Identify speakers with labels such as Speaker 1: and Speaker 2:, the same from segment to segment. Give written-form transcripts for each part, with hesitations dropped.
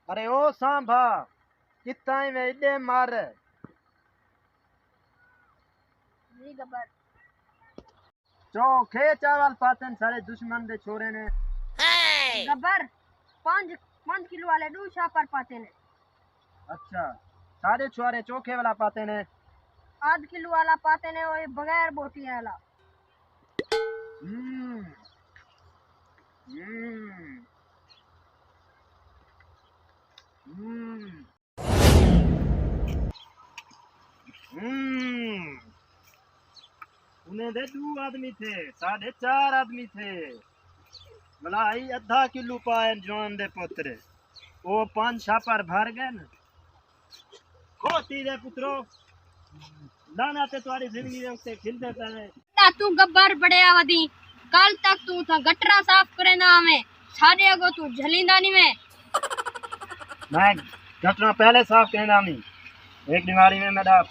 Speaker 1: अरे ओ सांभा कितना में इडे मार
Speaker 2: जी गब्बर
Speaker 1: चोखे चावल पातन सारे दुश्मन दे छोरे ने
Speaker 2: गब्बर 5 किलो वाले दू छापर पाते ने।
Speaker 1: अच्छा सारे छोरे चोखे वाला पाते ने
Speaker 2: 8 किलो वाला पाते ने वो बगैर बोटियां वाला।
Speaker 1: हम्म हम्म हम्म हम्म उन्हें दे 2 आदमी थे 4.5 आदमी थे भला आई आधा किलो पाए जवान दे पुत्र वो 5 छापर भर गए न खोती दे पुत्रो दाना ते तुम्हारी जिंदगी दे उत्ते खिलते पए
Speaker 2: तू गब्बर बड़े आवदी कल तक तू था गटरा साफ करे ना हमें सारे अगो तू झलिंदा नहीं में।
Speaker 1: मैं घटना पहले साफ कहना नहीं एक बीमारी में मेरा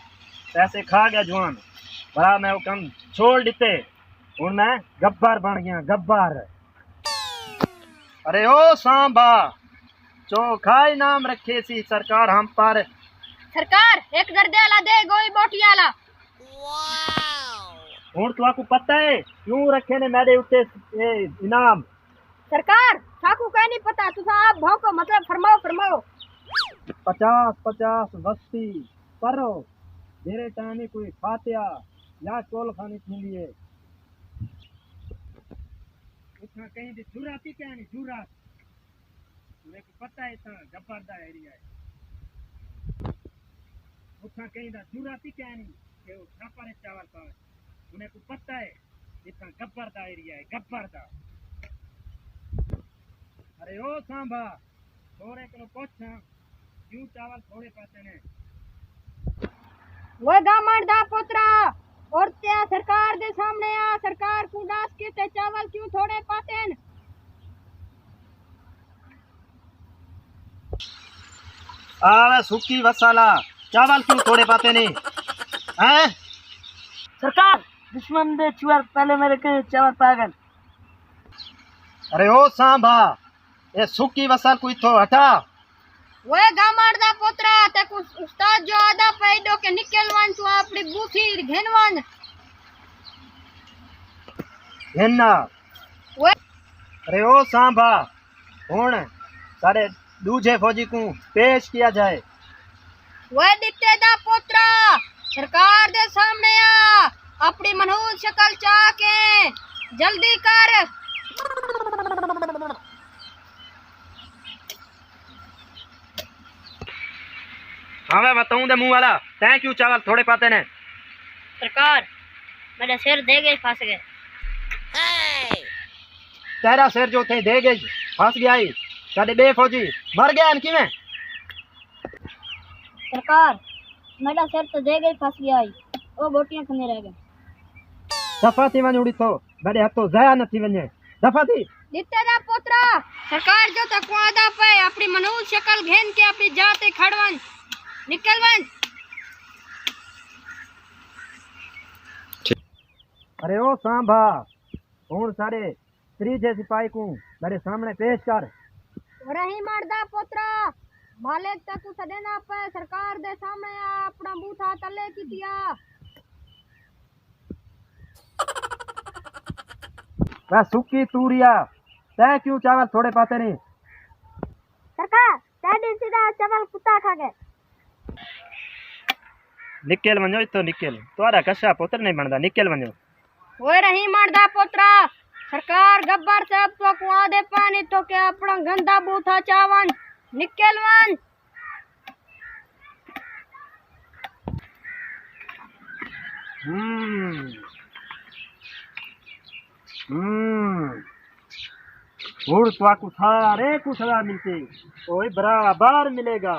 Speaker 1: पैसे खा गया जवान बड़ा मैं वो कम छोड़ देते हूं मैं गब्बर बन गया गब्बर। अरे ओ सांबा चोखाई नाम रखे सी सरकार हम पर
Speaker 2: सरकार एक दर्दे वाला दे गोई बोटियां वाला।
Speaker 1: हूं तो आपको पता है क्यों रखे ने मेरे उत्ते इनाम।
Speaker 2: सरकार साकू कह नहीं पता तुसा आप भौंको मतलब फरमाओ
Speaker 1: 50 वस्ती परो मेरे टाइम कोई फातिया या चोल खानी थी लिए उसमें कहीं भी जुराती क्या नहीं जुरात मेरे को पता है था गब्बर दा एरिया है उसमें कहीं दा जुराती क्या नहीं कि वो छापर चावल पावे उन्हें को पता है इतना गब्बर दा एरिया है गब्बर दा। अरे ओ सांभा थोड़े को पूछा क्यों चावल थोड़े पाते ने
Speaker 2: वो गामड़ दा पोतरा और त्या सरकार दे सामने आ सरकार को डास के ते चावल क्यों थोड़े पाते न।
Speaker 1: आवे सुकी वसाला चावल क्यों थोड़े पाते नहीं हैं
Speaker 2: सरकार दुश्मन दे चुआर पहले मेरे के चावल पागल।
Speaker 1: अरे ओ सांभा ये सुकी वसल कोई तो हटा
Speaker 2: वो गामड़ दा पोतरा ते को उस्ताद जो आदा पैदो के निकलवान तू अपनी बूथी घेनवान
Speaker 1: हेन्ना
Speaker 2: वो
Speaker 1: अरे ओ सांभा हुन सारे दूजे फौजी को पेश किया जाए।
Speaker 2: वो दिते दा पोतरा सरकार दे सामने आ अपनी मनहूस शक्ल चाह के जल्दी कर।
Speaker 1: हाँ मैं बताऊं दे मुंह वाला तैं क्यों चावल थोड़े पाते ने
Speaker 2: सरकार मेरे सिर दे गए फंस गए।
Speaker 1: तेरा सिर जो थे दे गई फंस गया ही साडे बे फौजी मर गया न किवें
Speaker 2: सरकार मेरा सिर तो दे गई फंस गया ही वो बोटियां खने रह गए।
Speaker 1: दफा थी वञ उड़ी तो बड़े हथों ज़ाया न थी वञे दफा थी
Speaker 2: दिते दा पोतरा सरकार जो तक आदा पे अपनी मनहूस शक्ल घेन के अपनी जाते खड़वन निकलवन।
Speaker 1: अरे ओ सांभा हुन सारे त्रीजे सिपाही को मेरे सामने पेश कर।
Speaker 2: रही मर्दा पोतरा मालिक तक सदेना पे सरकार दे सामने आ अपना बूथा तले की दिया।
Speaker 1: वह सुकी तूरिया तै क्यों चावल थोड़े पाते नहीं
Speaker 2: सरकार तेरे सीधा चावल कुत्ता खा गए।
Speaker 1: निकल वञो इतो निकल तुम्हारा कशा पुत्र नहीं बनता निकल वञो।
Speaker 2: वो रही मर्दा पोतरा सरकार गब्बर साहब तो कुआ दे पानी तो के अपना गंदा बूथा चावन निकलवन।
Speaker 1: और तो आपको सारे को सजा मिलती कोई बराबर मिलेगा।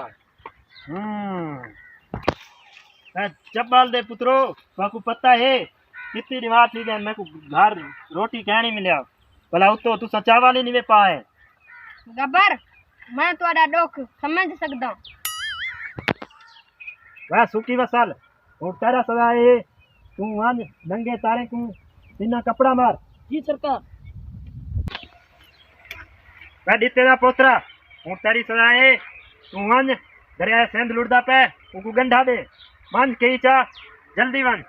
Speaker 1: चब्बाल दे पुत्रो आपको पता है कितनी रिवाज थी मैं को घर रोटी क्या नहीं मिलिया भला उतो तू चावल ही नहीं पाए।
Speaker 2: गब्बर मैं तुम्हारा दुख समझ सकदा
Speaker 1: वह सुखी वसल और तेरा सदा है तू वन नंगे तारे को बिना कपड़ा मार।
Speaker 2: जी सरकार।
Speaker 1: वह दिते ना पोतरा और तेरी सदा है तू वन दरिया सिंध लुटदा पे उको गंढा दे वन कही चा जल्दी वन।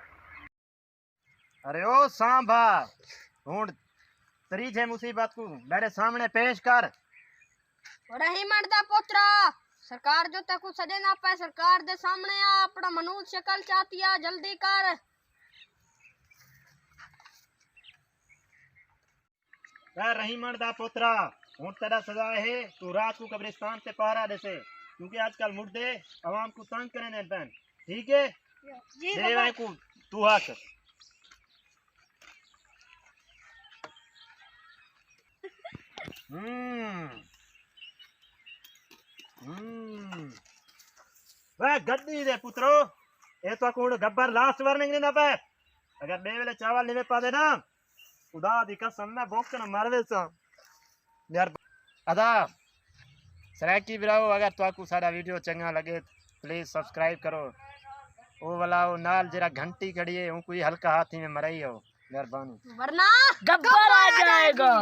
Speaker 1: अरे ओ सांभा हुण तरी छे मुसीबत को मेरे सामने पेश कर।
Speaker 2: रहीमन दा पुत्रा सरकार जो तक सदे ना पे सरकार दे सामने आ अपना मनुष्य शक्ल चाहती आ जल्दी कर।
Speaker 1: रहीमन दा पुत्रा हुण तेरा सजा है तू रात को कब्रिस्तान से पहरा देसे क्योंकि आजकल मुर्दे आवाम को तंग करने पैन ठीक है।
Speaker 2: जी
Speaker 1: दे भाई को तू हक वे गद्दी दे पुत्रो ये तो कोड गब्बर लास्ट वार्निंग नहीं ना पे अगर दे वेले चावल नहीं पा दे ना खुदा दी कसम मैं भूख के मरवे सा यार अदा सराकी बिराओ अगर तो सारा वीडियो चंगा लगे प्लीज सब्सक्राइब करो ओ वाला वो नाल जरा घंटी खड़ी है कोई हल्का हाथी में मराई हो मेहरबानी
Speaker 2: वरना
Speaker 3: गब्बर आ जाएगा।